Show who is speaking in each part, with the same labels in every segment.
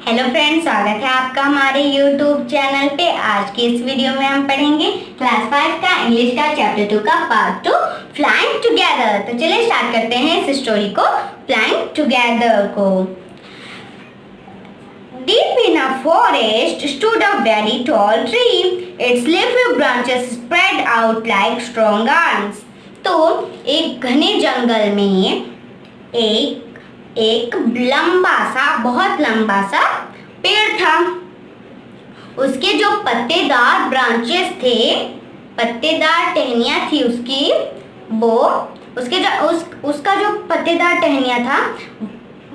Speaker 1: Hello friends, स्वागत है आपका हमारे यूट्यूब चैनल पे। आज के इस वीडियो में हम पढ़ेंगे क्लास 5 का इंग्लिश का चैप्टर 2 का पार्ट 2 फ्लाइंग टुगेदर। तो चलिए स्टार्ट करते हैं इस स्टोरी को, फ्लाइंग टुगेदर को। Deep in a forest stood a very tall tree. Its leafy branches spread out like strong arms. तो एक घने जंगल में एक लंबा सा, बहुत लंबा सा पेड़ था। उसके जो पत्तेदार ब्रांचेस थे, पत्तेदार टहनियाँ थी उसकी, वो उसका जो पत्तेदार टहनियाँ था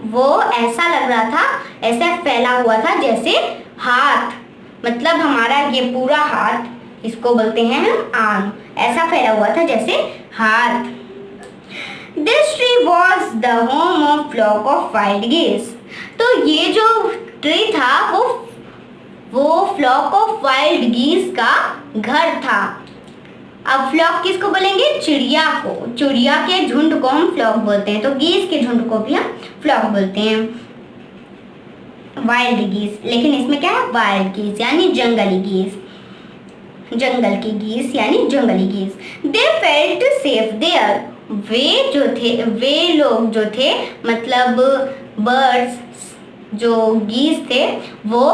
Speaker 1: वो ऐसा लग रहा था, ऐसा फैला हुआ था जैसे हाथ, मतलब हमारा ये पूरा हाथ, इसको बोलते हैं हम आर्म, ऐसा फैला हुआ था जैसे हाथ। This tree was the home of flock of wild geese. तो ये जो ट्री था वो फ्लॉक ऑफ वाइल्ड गीस का घर था। अब फ्लॉक किसको बोलेंगे? चिड़िया को। चिड़िया के झुंड को हम फ्लॉक बोलते हैं, तो गीस के झुंड को भी हम फ्लॉक बोलते हैं, वाइल्ड गीस। लेकिन इसमें क्या है? वाइल्ड गीस यानी जंगली गीस, जंगल की गीस यानी जंगली गीस। They felt safe there. वे लोग जो थे, मतलब बर्ड्स, जो गीस थे, वो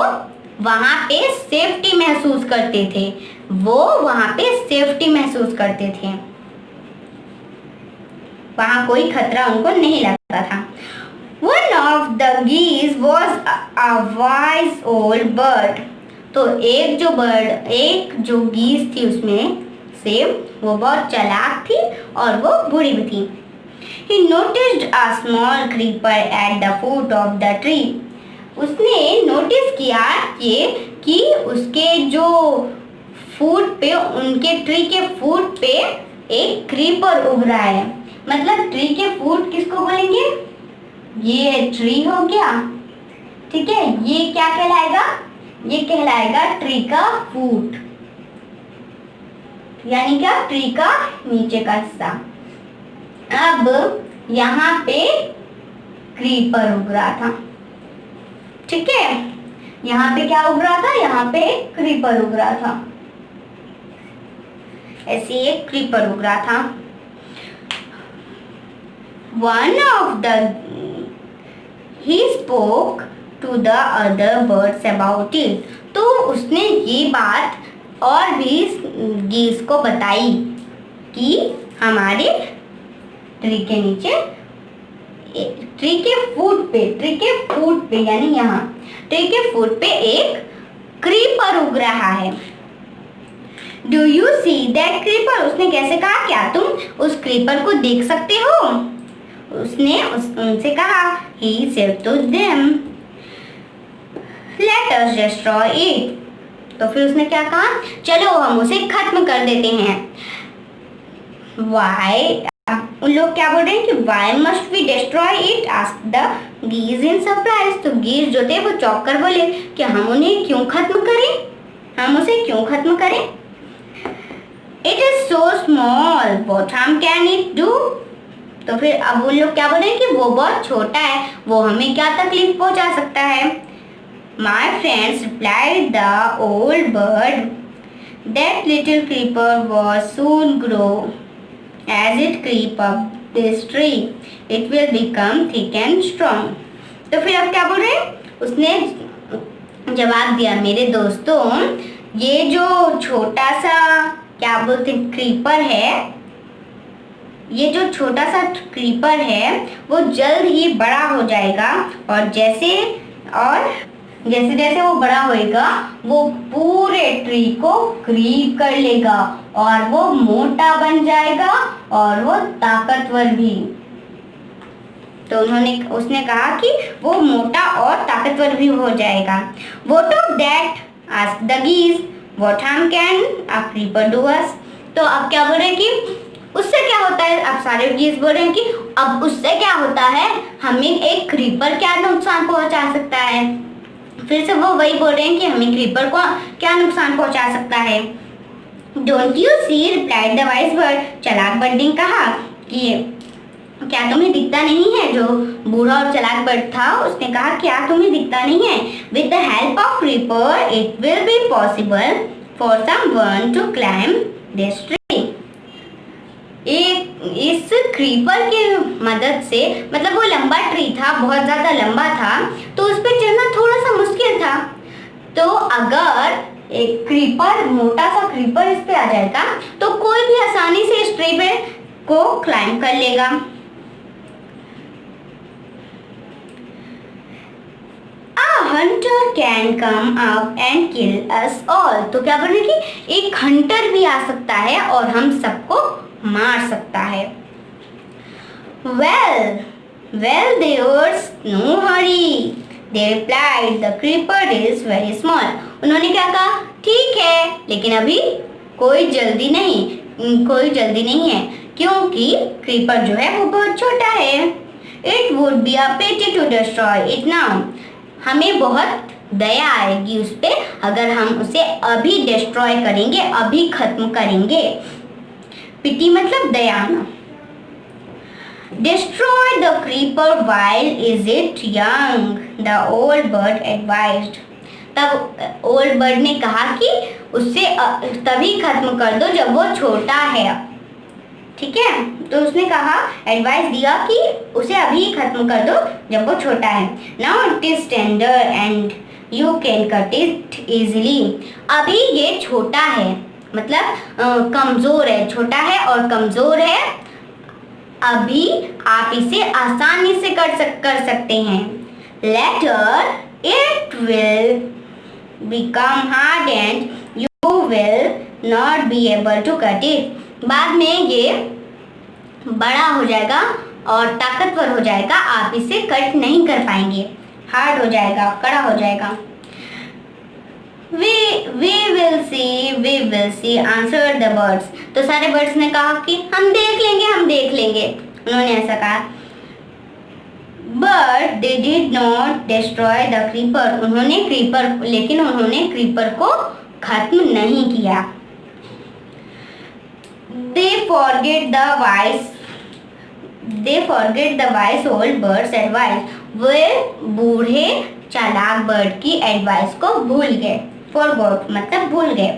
Speaker 1: वहाँ पे सेफ्टी महसूस करते थे। वहाँ कोई खतरा उनको नहीं लगता था। One of the geese was a wise old bird. तो एक जो गीस थी उसमें से, वो बहुत चालाक थी और वो बूढ़ी भी थी। He noticed a small creeper at the foot of the tree. उसने नोटिस किया कि उसके जो फूट पे, उनके ट्री के फूट पे एक क्रीपर उग रहा है। मतलब ट्री के फूट किसको बोलेंगे? ये ट्री हो गया, ठीक है। ये क्या कहलाएगा? ये कहलाएगा ट्री का फूट, यानी क्या? ट्री का नीचे का हिस्सा। अब यहाँ पे क्रीपर उग रहा था, ठीक है। यहाँ पे क्या उग रहा था? यहाँ पे एक क्रीपर उग रहा था, ऐसे एक क्रीपर उग रहा था। He spoke to the other birds about it. तो उसने ये बात और भी गीस को बताई कि हमारे ट्री के नीचे, ट्री के फूट पे यानी यहाँ ट्री के फूट पे एक क्रीपर उग रहा है। Do you see that creeper? उसने कैसे कहा? क्या तुम उस क्रीपर को देख सकते हो? उसने उनसे कहा, he said to them, let us destroy it. तो फिर उसने क्या कहा? चलो हम उसे खत्म कर देते हैं। Why? उन लोग क्या बोल रहे हैं कि why must we destroy it? asked the geese in surprise. तो गीस जो थे वो चौंक कर बोले कि हम उन्हें क्यों खत्म करें, हम उसे क्यों खत्म करें? It is so small, what harm can it do? तो फिर अब उन लोग क्या बोल रहे हैं कि वो बहुत छोटा है, वो हमें क्या तकलीफ पहुंचा सकता है? My friends, replied the old bird, that little creeper was soon grow. As it creep up this tree, it will become thick and strong. तो फिर अब क्या बोल रहे हैं? उसने जवाब दिया, मेरे दोस्तों, ये जो छोटा सा, क्या बोलते हैं, क्रीपर है, ये जो छोटा सा क्रीपर है वो जल्द ही बड़ा हो जाएगा, और जैसे जैसे वो बड़ा होएगा वो पूरे ट्री को क्रीप कर लेगा और वो मोटा बन जाएगा और वो ताकतवर भी। तो उसने कहा कि वो मोटा और ताकतवर भी हो जाएगा। What of that? asked the geese. What harm can a creeper do us? तो अब क्या बोल रहे हैं कि उससे क्या होता है? अब सारे गीस बोल रहे हैं कि अब उससे क्या होता है, हमें एक क्रीपर क्या नुकसान पहुंचा सकता है। फिर से वो वही बोल रहे हैं कि हमें क्रीपर को क्या नुकसान पहुंचा सकता है। Don't you see? replied the wise bird. चालाक बर्ड ने कहा कि क्या तुम्हें दिखता नहीं है? जो बूढ़ा और चालाक बर्ड था उसने कहा क्या तुम्हें दिखता नहीं है? With the help of creeper it will be possible for someone to climb this tree. इस क्रीपर की मदद से, मतलब वो लंबा ट्री था, बहुत ज्यादा लंबा था, तो उस पर चढ़ना थोड़ा सा मुश्किल था। तो अगर एक क्रीपर, मोटा सा क्रीपर इस पे आ जाएगा तो कोई भी आसानी से इस ट्री पे को क्लाइंब कर लेगा। Hunter can come up and kill us all. तो क्या बोल रहे कि एक हंटर भी आ सकता है और हम सबको मार सकता है। Well there's no hurry they replied, the creeper is very small. उन्होंने क्या कहा? ठीक है, लेकिन अभी कोई जल्दी नहीं है, क्योंकि क्रीपर जो है वो बहुत छोटा है। It would be a pity to destroy it now. हमें बहुत दया आएगी उस पे अगर हम उसे अभी डिस्ट्रॉय करेंगे, अभी खत्म करेंगे। पिटी मतलब दया आना। Destroy the creeper while is it young, the old bird advised. तब ओल्ड बर्ड ने कहा कि उससे तभी खत्म कर दो जब वो छोटा है। ठीक है, तो उसने कहा, एडवाइस दिया कि उसे अभी खत्म कर दो जब वो छोटा है। Now it is tender and you can cut it easily. अभी ये छोटा है, मतलब कमजोर है, छोटा है और कमजोर है, अभी आप इसे आसानी से कर सकते हैं। Later it will become hard and you will not be able to cut it. बाद में ये बड़ा हो जाएगा और ताकतवर हो जाएगा, आप इसे कट नहीं कर पाएंगे, हार्ड हो जाएगा, कड़ा हो जाएगा। We will see answered the birds। तो सारे बर्ड्स ने कहा कि हम देख लेंगे। उन्होंने ऐसा कहा। But they did not destroy the creeper। लेकिन उन्होंने क्रीपर को खत्म नहीं किया। They forget the wise old bird's advice। वे बूढ़े चालाक बर्ड की एडवाइस को भूल गए। Forgot मतलब भूल गए।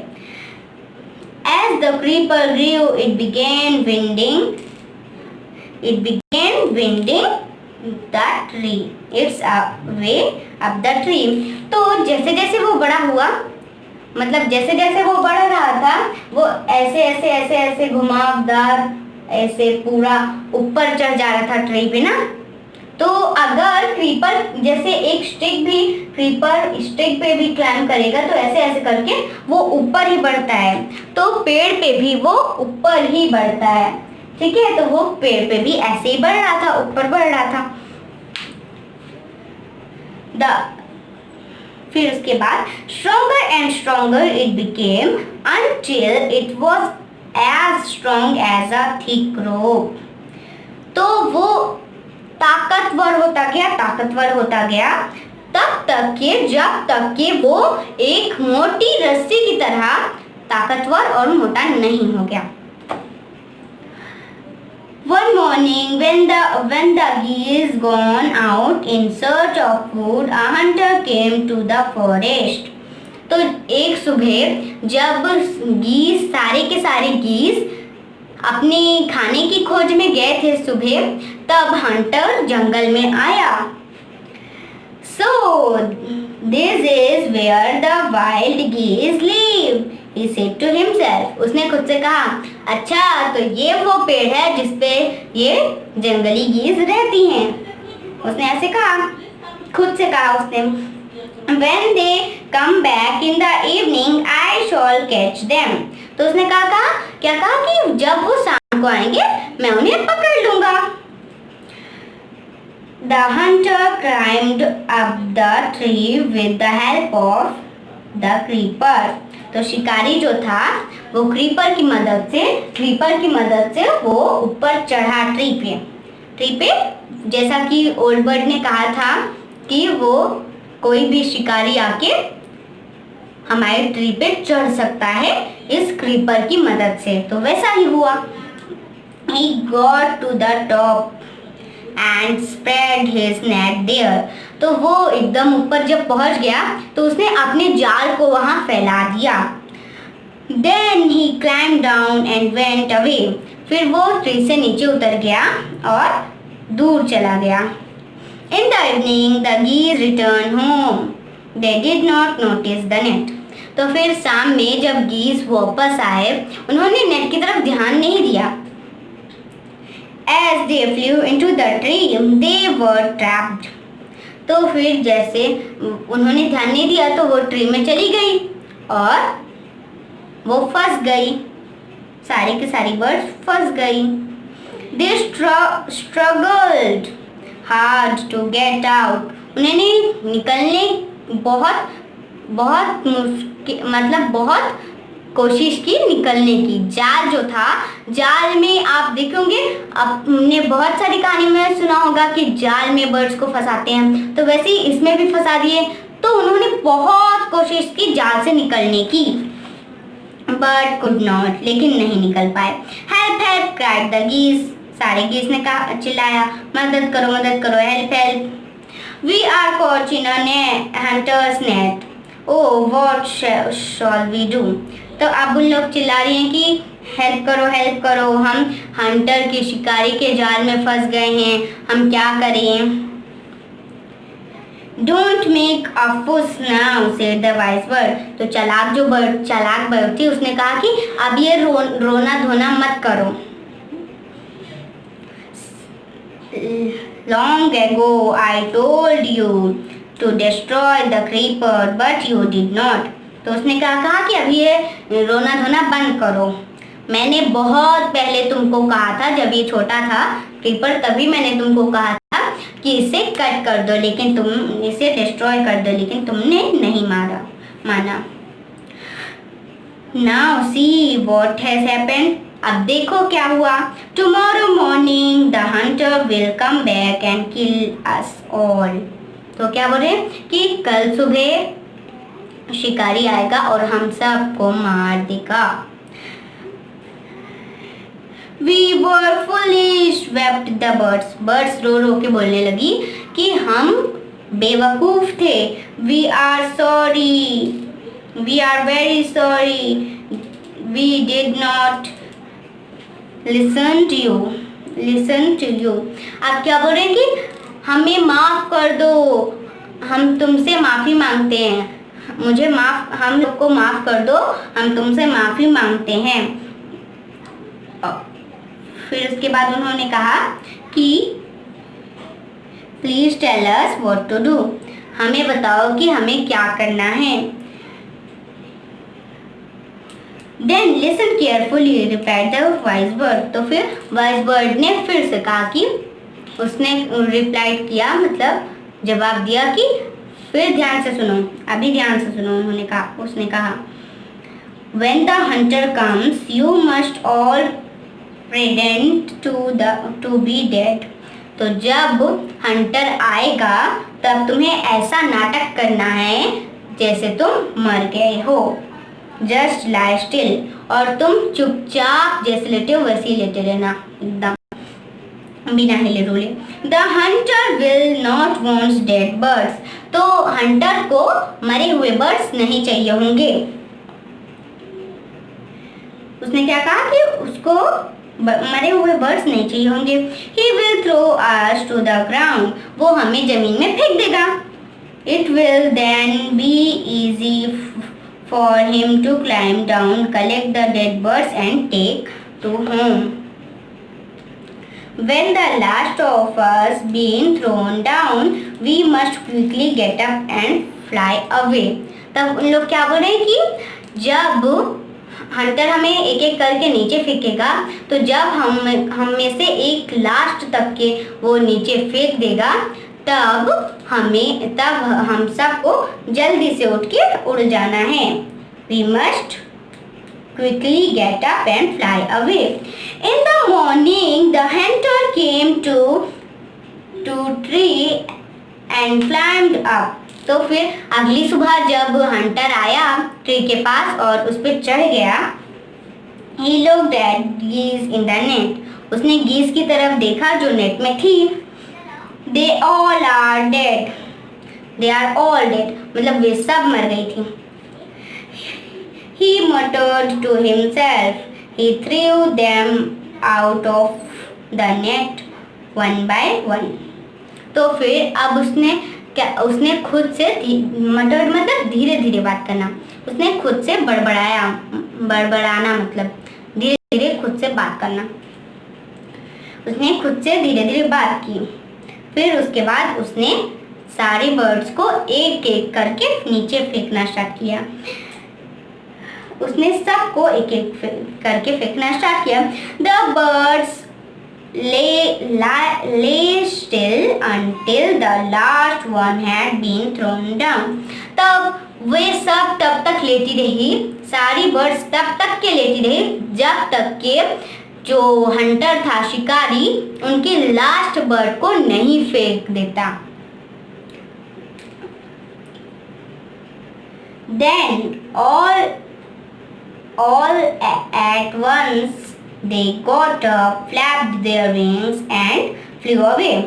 Speaker 1: As the creeper grew, it began winding the tree its way up the tree। तो जैसे जैसे वो बड़ा हुआ, मतलब जैसे जैसे वो बढ़ रहा था, वो ऐसे घुमावदार ऐसे पूरा ऊपर चढ़ जा रहा था ट्री पे ना। तो अगर क्रीपर जैसे एक क्रीपर स्टिक पे भी क्लाइंब करेगा तो ऐसे करके वो ऊपर ही बढ़ता है, तो पेड़ पे भी वो ऊपर ही बढ़ता है। ठीक है, तो वो पेड़ पे भी ऐसे ही बढ़ रहा था, ऊपर बढ़ रहा था। फिर उसके बाद stronger and stronger it became until it was as strong as a thick rope। तो वो ताकतवर होता गया जब तक कि वो एक मोटी रस्सी की तरह ताकतवर और मोटा नहीं हो गया। One morning when the geese gone out in search of food, a hunter came to the forest। तो एक सुबह जब सारे के सारे गीस अपने खाने की खोज में गए थे सुबह, तब हंटर जंगल में आया। So this is where the wild geese live, he said to himself। उसने खुद से कहा, अच्छा तो ये वो पेड़ है जिसपे ये जंगली गीज रहती हैं। उसने ऐसे कहा, खुद से कहा उसने। When they come back in the evening, I shall catch them। तो उसने कहा कि जब वो शाम को आएंगे मैं उन्हें पकड़ लूंगा। The hunter climbed up the tree with the help of the creeper। तो शिकारी जो था वो क्रीपर की मदद से वो ऊपर चढ़ा ट्री पे। जैसा कि ओल्ड बर्ड ने कहा था कि वो कोई भी शिकारी आके हमारे ट्री पे चढ़ सकता है इस क्रीपर की मदद से, तो वैसा ही हुआ। He got to the top and spread his net there. तो वो एकदम ऊपर जब पहुंच गया तो उसने अपने जाल को वहां फैला दिया. Then he climbed down and went away. फिर वो ट्री से नीचे उतर गया और दूर चला गया. In the evening, the geese returned home. They did not notice the net. तो फिर शाम में जब गीस वापस आए उन्होंने नेट की तरफ ध्यान नहीं दिया. As they flew into the tree, they were trapped. तो फिर जैसे उन्होंने ध्यान नहीं दिया तो वो ट्री में चली गई और वो फंस गई. सारी की सारी बर्ड्स फंस गई. They struggled hard to get out. उन्होंने निकलने बहुत मुश्किल बहुत कोशिश की निकलने की. जाल जो था, जाल में आप देखोगे, आपने बहुत सारी कहानी में सुना होगा कि जाल में बर्ड्स को फंसाते हैं, तो वैसे ही इसमें भी फंसा दिए. तो उन्होंने बहुत कोशिश की जाल से निकलने की, बट कुड नॉट, लेकिन नहीं निकल पाए. हेल्प हेल्प क्राइड द गीस. सारे गीस ने कहा, चिल्लाया, मदद करो मदद करो, help help. We are caught in a hunter's net. Oh what shall we do. तो अब उन लोग चिल्ला रही हैं कि हेल्प करो, हम हंटर के शिकारी के जाल में फंस गए हैं, हम क्या करें. डोंट मेक अ फुस now said the wise bird. तो चालाक बर्ड थी, उसने कहा कि अब ये रोना धोना मत करो. Long ago I told you to destroy the creeper, but you did not. तो उसने कहा कि अब ये रोना धोना बंद करो. मैंने बहुत पहले तुमको कहा था, जब ये छोटा था क्रीपर, तभी मैंने तुमको कहा था कि इसे कट कर दो, लेकिन तुम इसे डिस्ट्रॉय कर दो, लेकिन तुमने नहीं माना. Now see what has happened. अब देखो क्या हुआ. Tomorrow morning the hunter will come back and kill us all. तो क्या बोल रहे कि कल सुबह शिकारी आएगा और हम सबको मार देगा. We were foolish, wept the birds. Birds रो रो के बोलने लगी कि हम बेवकूफ थे. We are sorry, we are very sorry, we did not listen to you. आप क्या बोल रहे हैं कि हमें माफ कर दो, हम तुमसे माफी मांगते हैं, हम लोग को माफ कर दो, हम तुमसे माफी मांगते हैं. फिर उसके बाद उन्होंने कहा कि please tell us what to do. हमें बताओ कि हमें क्या करना है. Then listen carefully, replied the wise bird. तो फिर wise bird ने फिर से कहा कि उसने रिप्लाई किया, मतलब जवाब दिया कि फिर ध्यान से सुनो, अभी ध्यान से सुनो. उसने कहा when the hunter comes you must all pretend to be dead. तो जब हंटर आएगा तब तुम्हें ऐसा नाटक करना है जैसे तुम मर गए हो. जस्ट लाई स्टिल. और तुम चुपचाप जैसे लेटे हो वैसे ही लेटे रहना, एकदम बिना हिले डुले. The hunter will not wants dead birds. तो हंटर को मरे हुए बर्ड्स नहीं चाहिए होंगे. उसने क्या कहा कि उसको मरे हुए बर्ड्स नहीं चाहिए होंगे. He will throw us to the ground. वो हमें जमीन में फेंक देगा. It will then be easy for him to climb down, collect the dead birds and take to home. When the last of us been thrown down, we must quickly get up and fly away. तब उन लोग क्या बोल रहे हैं कि जब Hunter हमें एक एक करके नीचे फेंकेगा, तो जब हम में से एक लास्ट तक के वो नीचे फेंक देगा, तब हम सबको जल्दी से उठ के उड़ जाना है. We must quickly get up and fly away. In the morning, the hunter came to tree and climbed up. तो फिर अगली सुबह जब हंटर आया ट्री के पास और उस पर चढ़ गया, he looked at geese in the net. उसने गीस की तरफ देखा जो नेट में थी. They all are dead, they are all dead मतलब वे सब मर गई थी। He muttered to himself. He threw them out of the net one by one. तो फिर अब उसने खुद से मटर मतलब धीरे धीरे बात करना, उसने खुद से बड़बड़ाना मतलब धीरे धीरे खुद से बात करना। उसने खुद से धीरे धीरे बात की। फिर उसके बाद उसने सारे बर्ड्स को एक एक करके नीचे फेंकना स्टार्ट किया। उसने सबको एक एक करके फेंकना स्टार्ट किया। The birds lay still until the last one had been thrown down. तब वे सब तब तक लेटी रही, सारी बर्ड्स तब तक के लेटी रही जब तक के जो हंटर था, शिकारी, उनकी लास्ट बर्ड को नहीं फेंक देता। Then all at once they got up, flapped their wings and flew away.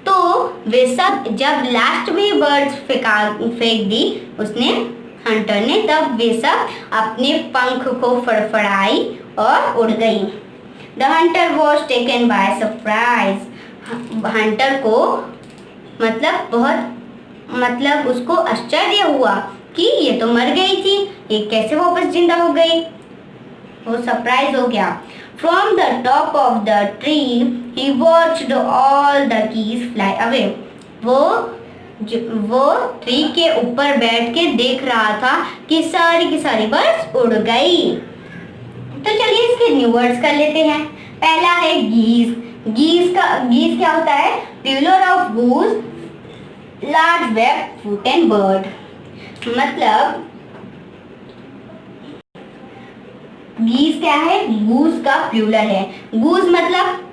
Speaker 1: तो वे सब जब लास्ट में बर्ड्स फेंक दी उसने, हंटर ने, तब वे सब अपने पंख को फड़फड़ाई और उड़ गई। The hunter was taken by surprise. Hunter को मतलब उसको आश्चर्य हुआ कि ये तो मर गई थी, ये कैसे वापस जिंदा हो गई। वो सरप्राइज हो गया। From the top of the tree, he watched all the geese fly away. वो ट्री के ऊपर बैठ के देख रहा था कि सारी की सारी बर्ड्स उड़ गई। तो चलिए इसके न्यू वर्ड्स कर लेते हैं। पहला है गीज। गीज क्या होता है? Plural of goose, large web footed bird. मतलब गीज क्या है? गूज का प्लूरल है। गूज मतलब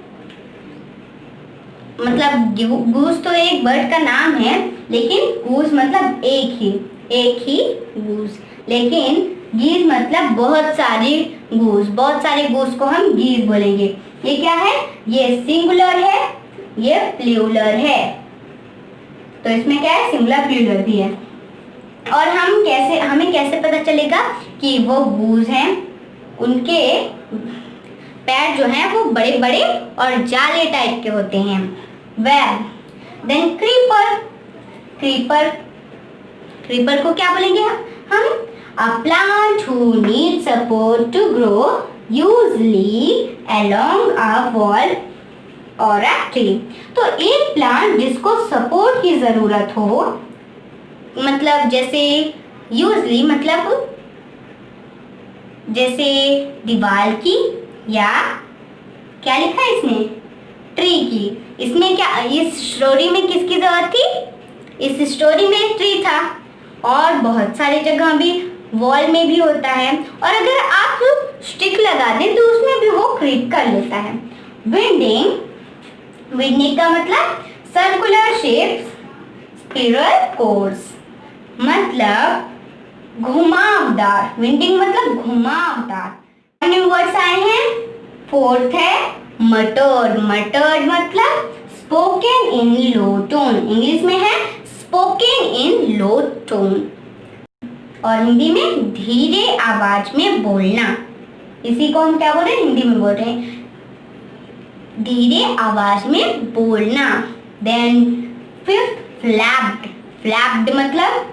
Speaker 1: गूज तो एक बर्ड का नाम है, लेकिन गूज मतलब एक ही गूज, लेकिन गीज मतलब बहुत सारे गूज को हम गीज बोलेंगे। ये क्या है? ये सिंगुलर है, ये प्लूरल है। तो इसमें क्या है? सिंगुलर प्लूरल भी है। और हमें कैसे पता चलेगा कि वो गूज हैं? उनके पैर जो हैं वो बड़े बड़े और जाले टाइप के होते हैं। वेल देन क्रीपर को क्या बोलेंगे हम? A plant who need support to grow, usually along a wall और अ ट्री। तो एक प्लांट जिसको सपोर्ट की जरूरत हो, मतलब जैसे यूजली मतलब जैसे दीवार की, या क्या लिखा है इसमें? ट्री की। इसमें क्या, इस स्टोरी में किसकी जरूरत थी? इस स्टोरी में ट्री था, और बहुत सारी जगह भी वॉल में भी होता है, और अगर आप स्टिक लगा दें तो उसमें भी वो क्रीप कर लेता है। विंडिंग का मतलब सर्कुलर शेप, स्पाइरल कोर्स मतलब घुमावदार। विंडिंग मतलब घुमावदार। न्यू वर्ड्स आए हैं। फोर्थ है मटर्ड। मटर्ड मतलब spoken in low tone. English में है स्पोकन इन लो टोन, और हिंदी में धीरे आवाज में बोलना। इसी को हम क्या बोल रहे हैं? हिंदी में बोल रहे हैं धीरे आवाज में बोलना। Then fifth flapped. फ्लैप्ड मतलब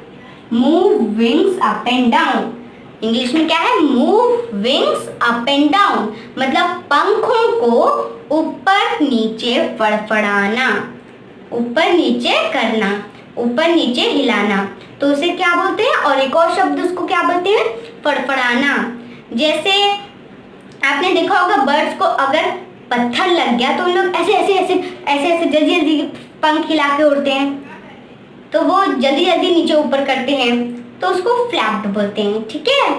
Speaker 1: move wings up and down. English में क्या है? Move wings up and down मतलब पंखों को ऊपर नीचे फड़फड़ाना, ऊपर नीचे करना, ऊपर नीचे हिलाना। तो उसे क्या बोलते हैं? और एक और शब्द उसको क्या बोलते हैं? फड़फड़ाना। जैसे आपने देखा होगा बर्ड्स को अगर पत्थर लग गया तो उन लोग ऐसे जल्दी पंख हिला के उड़ते हैं, तो वो जल्दी नीचे ऊपर करते हैं, तो उसको फ्लैप्ड बोलते हैं। ठीक है,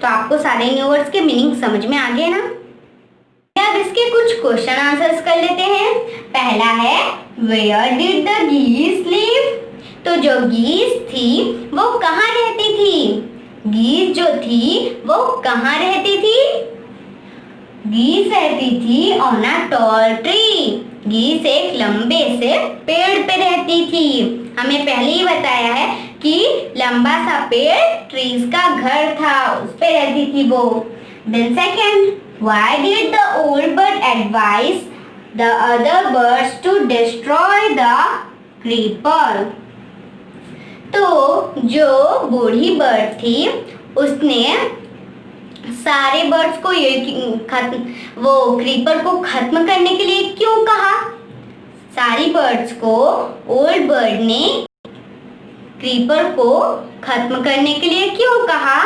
Speaker 1: तो आपको सारे न्यू वर्ड्स के मीनिंग समझ में आ गए ना? अब इसके कुछ क्वेश्चन आंसर्स कर लेते हैं। पहला है वेयर डिड द गीज लिव। तो जो गीज थी वो कहाँ रहती थी? गीज जो थी वो कहाँ रहती थी? गीज रहती थी ऑन अ टॉल ट्री। गीस एक लंबे से पेड़ पे रहती थी। हमें पहले ही बताया है कि लंबा सा पेड़ ट्रीज का घर था, उस पे रहती थी वो। Then second, why did the old bird advise the other birds to destroy the creeper? तो जो बूढ़ी बर्ड थी उसने सारे बर्ड्स को वो क्रीपर को खत्म करने के लिए क्यों कहा? सारी बर्ड्स को ओल्ड बर्ड ने क्रीपर को खत्म करने के लिए क्यों कहा?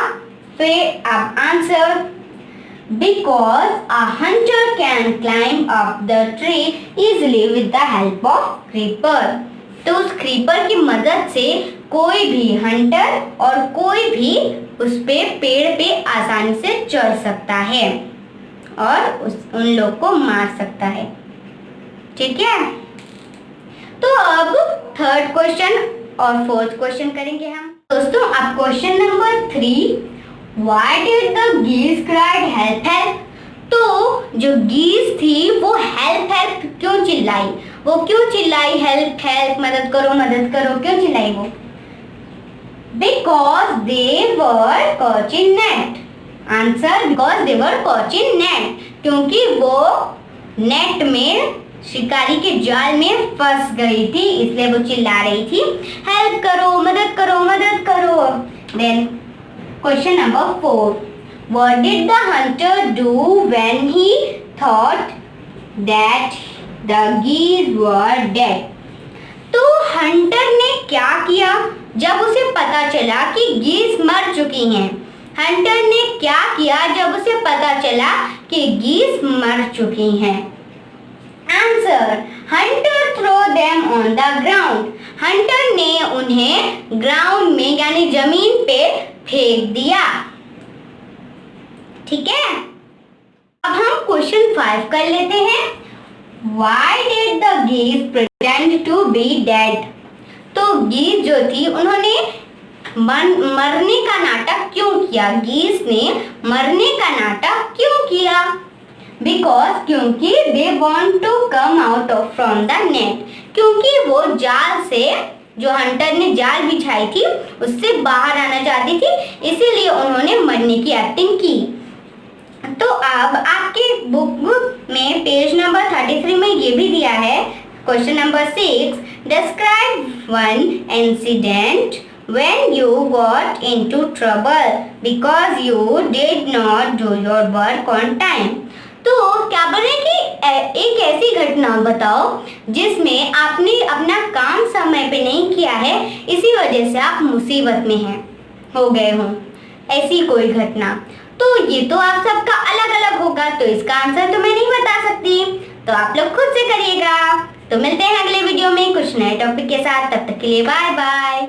Speaker 1: फिर अब answer, because a Hunter can climb up the tree easily with the help of creeper. तो उस क्रीपर की मदद से कोई भी हंटर और कोई भी उस पे पेड़ पे आसानी से चढ़ सकता है और उन लोग को मार सकता है। ठीक है, तो अब थर्ड क्वेश्चन और फोर्थ क्वेश्चन करेंगे हम। दोस्तों अब question number 3, Why did the geese cried help help? तो जो गीस थी वो हेल्प हेल्प क्यों चिल्लाई? वो क्यों चिल्लाई हेल्प हेल्प, मदद करो, क्यों चिल्लाई वो? Because they were caught in net. Answer, because they were caught in net. क्योंकि वो नेट में शिकारी के जाल में फंस गई थी, इसलिए वो चिल्ला रही थी हेल्प करो, मदद करो। Then question number 4, what did the hunter do when he thought that the geese were dead? तो हंटर ने क्या किया जब उसे पता चला कि गीस मर चुकी हैं? हंटर ने क्या किया जब उसे पता चला कि गीस मर चुकी हैं? Answer, hunter throw them on the ground. Hunter ने उन्हें ग्राउंड में यानी जमीन पे फेंक दिया। ठीक है, अब हम क्वेश्चन 5 कर लेते हैं। Why did the geese pretend to be dead? तो गीस जो थी उन्होंने मरने का नाटक क्यों किया? गीस ने मरने का नाटक क्यों किया? बिकॉज क्योंकि they want to come out of from the net. क्योंकि वो जाल से, जो हंटर ने जाल बिछाई थी उससे बाहर आना चाहती थी, इसीलिए उन्होंने मरने की एक्टिंग की। तो अब आपके बुक में पेज नंबर 33 में ये भी दिया है, question number 6, describe one incident when you got into trouble because you did not do your work on time। तो क्या बोले कि एक ऐसी घटना बताओ जिसमें आपने अपना काम समय पे नहीं किया है, इसी वजह से आप मुसीबत में हैं, हो गए हो, ऐसी कोई घटना। तो ये तो आप सबका अलग अलग होगा, तो इसका आंसर तो मैं नहीं बता सकती, तो आप लोग खुद से करिएगा। तो मिलते हैं अगले वीडियो में कुछ नए टॉपिक के साथ, तब तक के लिए बाय बाय।